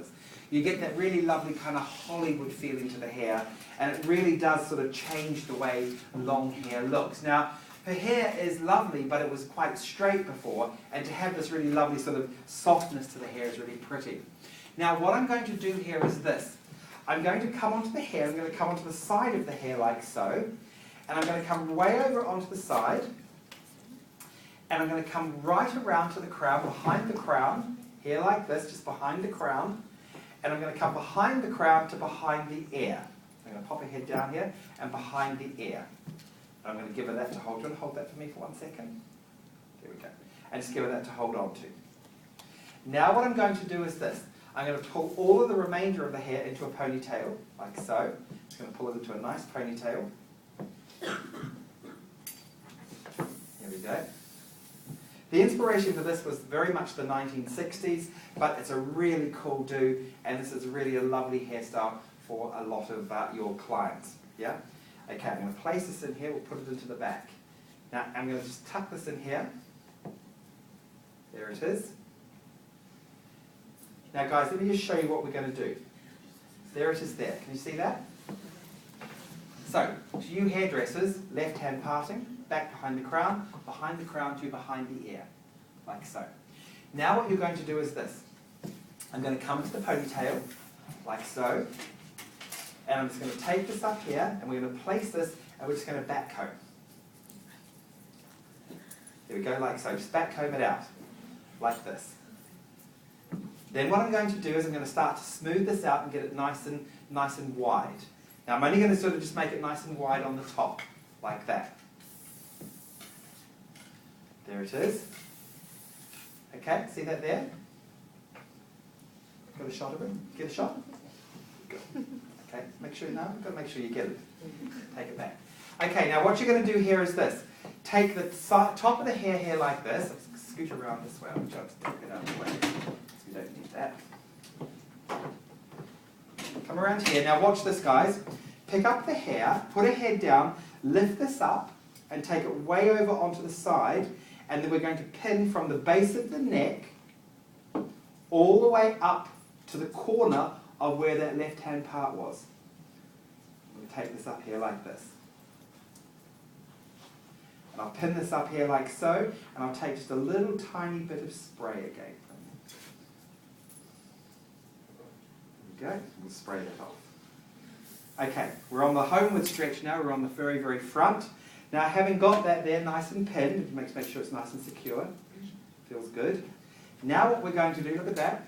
colours. You get that really lovely kind of Hollywood feeling to the hair, and it really does sort of change the way long hair looks. Now, her hair is lovely, but it was quite straight before, and to have this really lovely sort of softness to the hair is really pretty. Now, what I'm going to do here is this. I'm going to come onto the hair, I'm going to come onto the side of the hair like so, and I'm going to come way over onto the side, and I'm going to come right around to the crown, behind the crown, here like this, just behind the crown, and I'm going to come behind the crown to behind the ear. I'm going to pop her head down here, and behind the ear. I'm going to give her that to hold. Do you want to hold that for me for 1 second? There we go. And just give her that to hold on to. Now what I'm going to do is this. I'm going to pull all of the remainder of the hair into a ponytail, like so. Just going to pull it into a nice ponytail. There we go. The inspiration for this was very much the 1960s, but it's a really cool do, and this is really a lovely hairstyle for a lot of your clients. Yeah? Okay, I'm going to place this in here, we'll put it into the back. Now, I'm going to just tuck this in here. There it is. Now guys, let me just show you what we're going to do. There it is there. Can you see that? So, to you hairdressers, left hand parting, back behind the crown to behind the ear, like so. Now what you're going to do is this. I'm going to come to the ponytail, like so, and I'm just going to take this up here, and we're going to place this, and we're just going to back comb. There we go, like so. Just back comb it out, like this. Then what I'm going to do is I'm going to start to smooth this out and get it nice and wide. Now I'm only going to sort of just make it nice and wide on the top, like that. There it is. Okay, see that there? Got a shot of it? Get a shot? Good. Okay, make sure now, you've got to make sure you get it. Take it back. Okay, now what you're going to do here is this. Take the top of the hair here like this. Let's scoot around this way. I'll just take it out of the way. We don't need that. Come around here. Now watch this, guys. Pick up the hair, put her head down, lift this up, and take it way over onto the side, and then we're going to pin from the base of the neck all the way up to the corner of where that left-hand part was. I'm going to take this up here like this. And I'll pin this up here like so, and I'll take just a little tiny bit of spray again. There we go, we'll spray that off. Okay, we're on the homeward stretch now, we're on the very, very front. Now having got that there nice and pinned, make sure it's nice and secure, feels good. Now what we're going to do, look at that.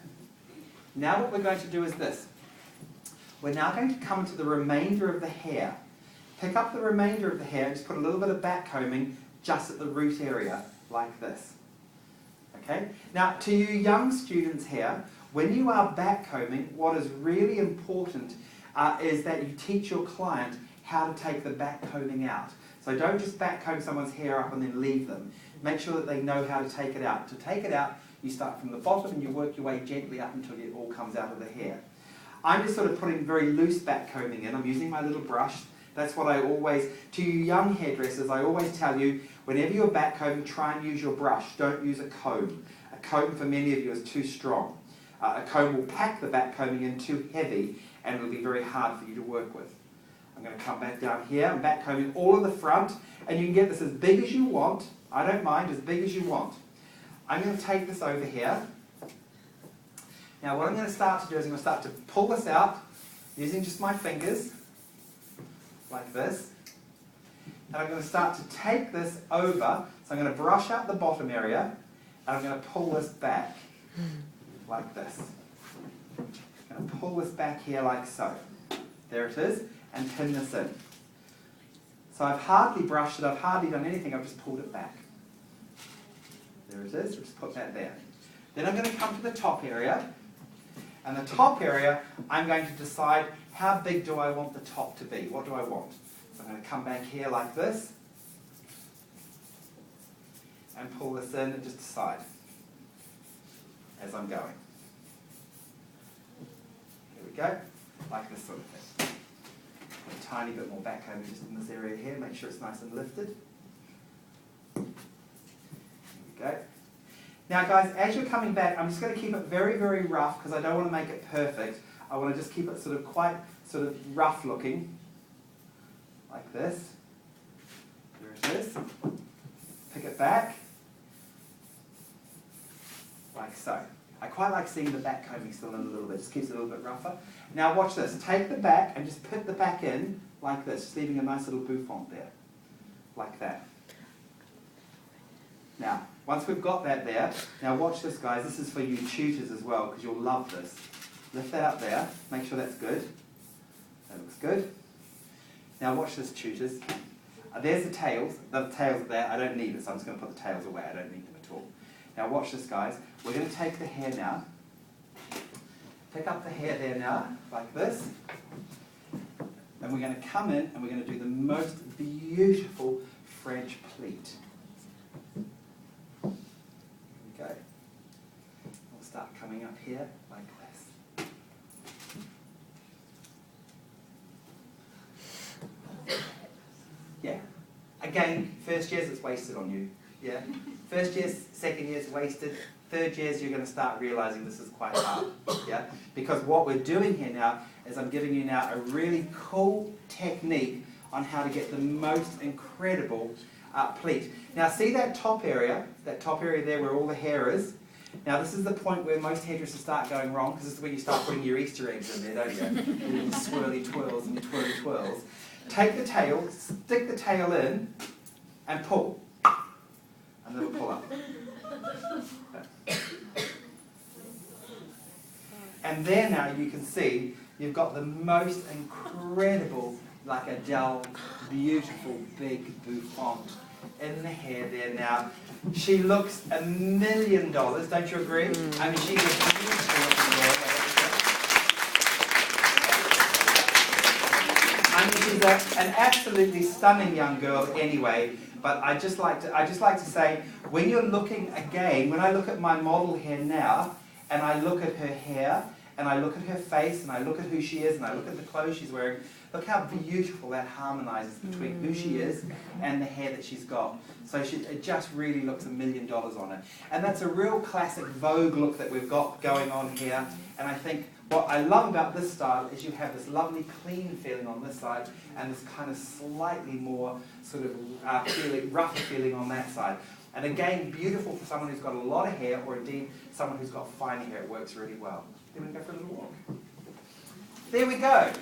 Now what we're going to do is this. We're now going to come to the remainder of the hair. Pick up the remainder of the hair and just put a little bit of back combing just at the root area, like this. Okay? Now to you young students here, when you are back combing, what is really important is that you teach your client how to take the back combing out. So don't just back comb someone's hair up and then leave them. Make sure that they know how to take it out. To take it out, you start from the bottom and you work your way gently up until it all comes out of the hair. I'm just sort of putting very loose back combing in. I'm using my little brush. That's what I always, to you young hairdressers, I always tell you, whenever you're back combing, try and use your brush. Don't use a comb. A comb for many of you is too strong. A comb will pack the back combing in too heavy, and it'll be very hard for you to work with. I'm going to come back down here and back combing all of the front, and you can get this as big as you want. I don't mind, as big as you want. I'm going to take this over here. Now what I'm going to start to do is I'm going to start to pull this out using just my fingers, like this. And I'm going to start to take this over, so I'm going to brush out the bottom area, and I'm going to pull this back, like this. I'm going to pull this back here like so. There it is, and pin this in. So I've hardly brushed it, I've hardly done anything, I've just pulled it back. There it is, just put that there. Then I'm going to come to the top area, and the top area, I'm going to decide how big do I want the top to be, what do I want? So I'm going to come back here like this, and pull this in and just decide as I'm going. Here we go, like this sort of thing. A tiny bit more back combing just in this area here, make sure it's nice and lifted. There we go. Now guys, as you're coming back, I'm just going to keep it very, very rough because I don't want to make it perfect. I want to just keep it sort of quite sort of rough looking, like this. There it is. Pick it back, like so. I quite like seeing the back combing still in a little bit, just keeps it a little bit rougher. Now watch this, take the back and just put the back in like this, just leaving a nice little bouffant there, like that. Now, once we've got that there, now watch this guys, this is for you tutors as well, because you'll love this. Lift that up there, make sure that's good. That looks good. Now watch this tutors. There's the tails are there, I don't need it, so I'm just going to put the tails away, I don't need them at all. Now watch this guys, we're going to take the hair now, pick up the hair there now, like this, and we're going to come in and we're going to do the most beautiful French pleat. Okay. We'll start coming up here like this. Yeah. Again, first years it's wasted on you. Yeah. First years, second year's wasted. Third years you're going to start realizing this is quite hard. Yeah. Because what we're doing here now is I'm giving you now a really cool technique on how to get the most incredible pleat. Now see that top area there where all the hair is? Now this is the point where most hairdressers start going wrong, because this is where you start putting your Easter eggs in there, don't you? Little swirly twirls and twirly twirls. Take the tail, stick the tail in, and pull. And then pull up. And there now you can see you've got the most incredible, like Adele, beautiful big bouffant in the hair there now. She looks $1 million, don't you agree? I mean, she looks beautiful looking there. I mean, she's an absolutely stunning young girl anyway. But I just like to say, when you're looking again, when I look at my model here now, and I look at her hair, and I look at her face, and I look at who she is, and I look at the clothes she's wearing, look how beautiful that harmonizes between who she is and the hair that she's got. So it just really looks $1 million on her. And that's a real classic Vogue look that we've got going on here. And I think what I love about this style is you have this lovely clean feeling on this side, and this kind of slightly more sort of rougher feeling on that side. And again, beautiful for someone who's got a lot of hair, or indeed someone who's got finer hair. It works really well. Then we go for a little walk. There we go.